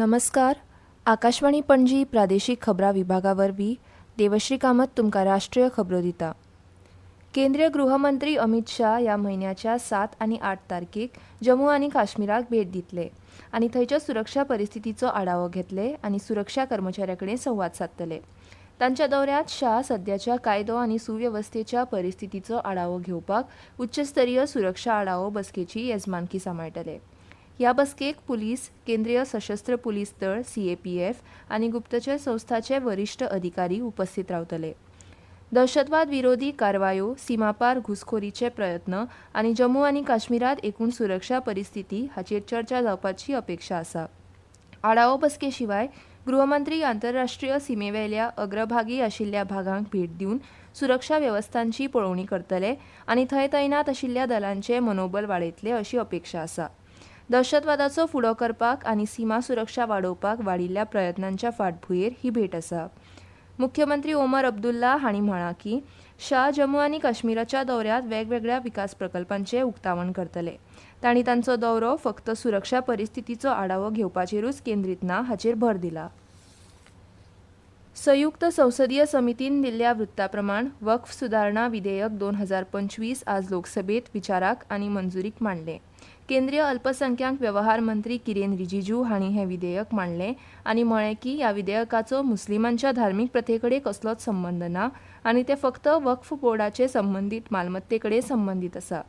नमस्कार. आकाशवाणी पणजी प्रादेशीक खबरां विभागा वरवीं देवश्री कामत तुमकां राष्ट्रीय खबरो दिता. केंद्रीय गृहमंत्री अमित शाह ह्या म्हयन्याच्या 7 आनी 8 तारखेक जम्मू आनी काश्मीराक भेट दितले आनी थंयच्या सुरक्षा परिस्थितीचो आढावो घेतले आनी सुरक्षा कर्मचाऱ्यां संवाद साधतले. तांच्या दौऱ्यांत शाह सध्याच्या कायदो आनी सुवेवस्थेच्या परिस्थितीचो आढावो घेवपाक उच्चस्तरीय सुरक्षा आढावो बसकेची येजमानकी सांबाळटले. ह्या बसकेक पुलीस, केंद्रीय सशस्त्र पुलीस दळ (CAPF) आनी गुप्तचर संस्थाचे वरिश्ठ अधिकारी उपस्थित रावतले. दहशतवाद विरोधी कारवायो, सीमापार घुसखोरीचे प्रयत्न आनी जम्मू आनी काश्मीरात एकूण सुरक्षा परिस्थिती हाचेर चर्चा जावपाची अपेक्षा आसा. आढावो बसके शिवाय गृहमंत्री आंतरराष्ट्रीय सीमेवेल्या अग्रभागी आशिल्ल्या भागांक भेट दिवन सुरक्षा वेवस्थांची पळोवणी करतले आनी थंय तैनात आशिल्ल्या दलांचे मनोबल वाडयतले अशी अपेक्षा आसा. दहशतवादाचो फुडो करपाक आनी सीमा सुरक्षा वाडोवपाक वाडिल्ल्या प्रयत्नांच्या फाटभुंयेर ही भेट आसा. मुख्यमंत्री ओमर अब्दुल्ला हांणी म्हळां की शाह जम्मू आनी काश्मीराच्या दौऱ्यांत वेगवेगळ्या विकास प्रकल्पांचें उक्तावण करतले. तांणी तांचो दौरो फक्त सुरक्षा परिस्थितीचो आढावो घेवपाचेरूच केंद्रीत ना हाचेर भर दिला. संयुक्त संसदीय समितीन दिल्ल्या वृत्ता प्रमाण वक्फ सुदारणा विधेयक 2025 आज लोकसभेत विचाराक आनी मंजुरीक मांडलें. केंद्रीय अल्पसंख्याक वेवहार मंत्री किरेन रिजिजू हांणी हें विधेयक मांडलें आनी म्हळें की ह्या विधेयकाचो मुस्लिमांच्या धार्मीक प्रथेकडेन कसलोच संबंद ना आनी तें फक्त वक्फ बोर्डाचे संबंदीत मालमत्तेकडेन संबंदीत आसा.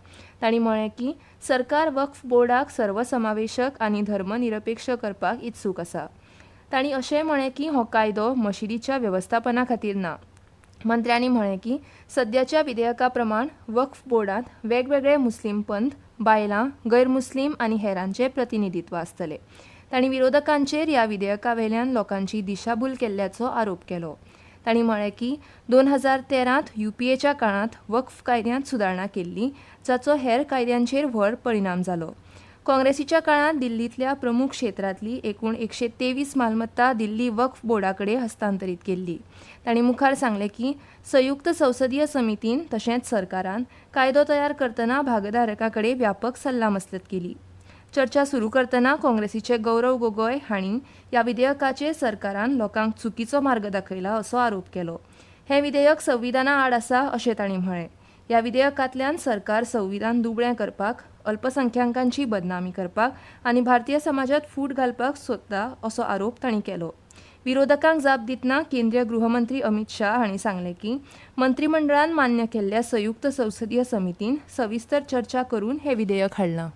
तांणी म्हळें की सरकार वक्फ बोर्डाक सर्वसमावेशक आनी धर्मनिरपेक्ष करपाक इत्सूक आसा. तांणी अशेंय म्हळें की हो कायदो मशिदीच्या वेवस्थापना खातीर ना. मंत्र्यांनी म्हळें की सद्याच्या विधेयका प्रमाण वक्फ बोर्डांत वेगवेगळे मुस्लीम पंथ, बायलां, गैरमुस्लीम आनी हेरांचे प्रतिनिधित्व आसतले. तांणी विरोधकांचेर ह्या विधेयका वेल्यान लोकांची दिशाभूल केल्ल्याचो आरोप केलो. तांणी म्हळें की 2013त UPAच्या काळांत वक्फ कायद्यांत सुदारणा केल्ली, जाचो हेर कायद्यांचेर व्हड परिणाम जालो. काँग्रेसीच्या काळांत दिल्लींतल्या प्रमुख क्षेत्रांतली एकूण 123 मालमत्ता दिल्ली वक्फ बोर्डा कडेन हस्तांतरीत केल्ली. तांणी मुखार सांगलें की संयुक्त संसदीय समितीन तशेंच सरकारान कायदो तयार करतना भागधारकां कडेन व्यापक सल्लामसलत केली. चर्चा सुरू करतना काँग्रेसीचे गौरव गोगोय हांणी ह्या विधेयकाचेर सरकारान लोकांक चुकीचो मार्ग दाखयला असो आरोप केलो. हें विधेयक संविधाना आड आसा अशें तांणी म्हळें. ह्या विधेयकांतल्यान सरकार संविधान दुबळें करपाक, अल्पसंख्याकांची बदनामी करपाक आनी भारतीय समाजात फूट घालपाक सोदता असो आरोप तांणी केलो. विरोधकांक जाप दितना केंद्रीय गृहमंत्री अमित शाह हांणी सांगलें की मंत्रिमंडळान मान्य केल्ल्या संयुक्त संसदीय समितीन सविस्तर चर्चा करून हें विधेयक हाडलां.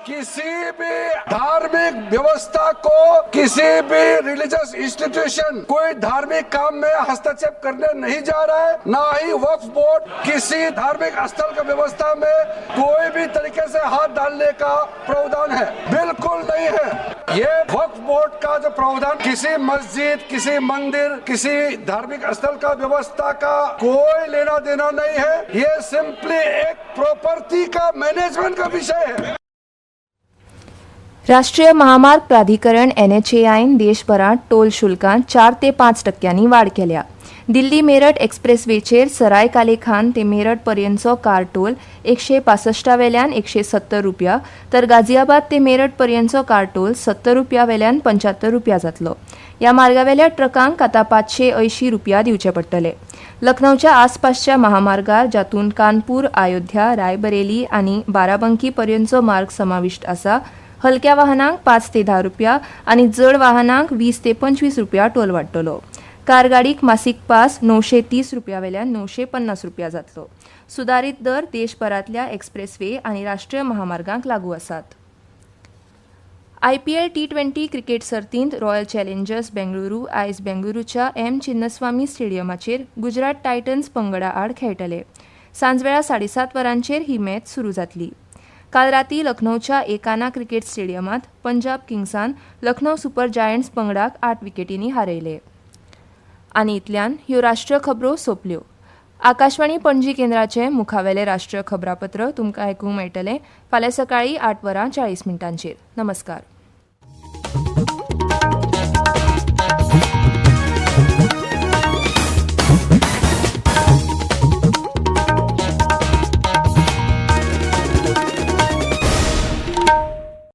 किसी भी धार्मिक व्यवस्था को, किसी भी रिलीजियस इंस्टीट्यूशन कोई धार्मिक काम में हस्तक्षेप करने नहीं जा रहा है. ना ही वक्फ बोर्ड किसी धार्मिक स्थल की व्यवस्था में कोई भी तरीके से हाथ डालने का प्रावधान है, बिल्कुल नहीं है. ये वक्फ बोर्ड का जो प्रावधान किसी मस्जिद, किसी मंदिर, किसी धार्मिक स्थल का व्यवस्था का कोई लेना देना नहीं है. ये सिंपली एक प्रॉपर्टी का मैनेजमेंट का विषय है. राष्ट्रीय महामार्ग प्राधिकरण NHAIन देशभरात टोल शुल्कांत 4 ते 5% वाड केल्या. दिल्ली मेरठ एक्सप्रेसवेचेर सराय काले खान ते मेरठ पर्यंतचो कार टोल 165 वेल्यान 170 रुपया तर गाझियाबाद ते मेरठ पर्यंतचो कार टोल 70 रुपया वेल्यान 75 रुपया जातलो. ह्या मार्गावेल्या ट्रकांक आतां 580 रुपया दिवचे पडटले. लखनौच्या आसपासच्या महामार्गार जातून कानपूर, अयोध्या, रायबरेली आनी बाराबंकी पर्यंतचो मार्ग समाविष्ट आसा, हलक्या वाहनांक 5 ते 10 रुपया आनी जड वाहनांक 20 ते 25 रुपया टोल वाडटलो. कार गाडीक मासीक पास 930 रुपया वेल्यान 950 रुपया जातलो. सुदारीत दर देशभरातल्या एक्सप्रेसवे आनी राष्ट्रीय महामार्गांक लागू आसात. IPL T20 क्रिकेट सर्तींत रॉयल चॅलेंजर्स बेंगळुरू आयज बेंगळुरूच्या M चिन्नस्वामी स्टेडियमाचेर गुजरात टायटन्स पंगडा आड खेळटले. सांजवेळा 7:30 वरांचेर ही मॅच सुरू जातली. काल राती लखनौच्या एकाना क्रिकेट स्टेडियमात पंजाब किंग्सान लखनौ सुपर जायंट्स पंगडाक 8 विकेटींनी हारयले. आनी इतल्यान ह्यो राष्ट्रीय खबरो सोंपल्यो. आकाशवाणी पणजी केंद्राचे मुखावेले राष्ट्रीय खबरापत्र तुमकां आयकूंक मेळटलें फाल्यां सकाळीं 8:40 नमस्कार.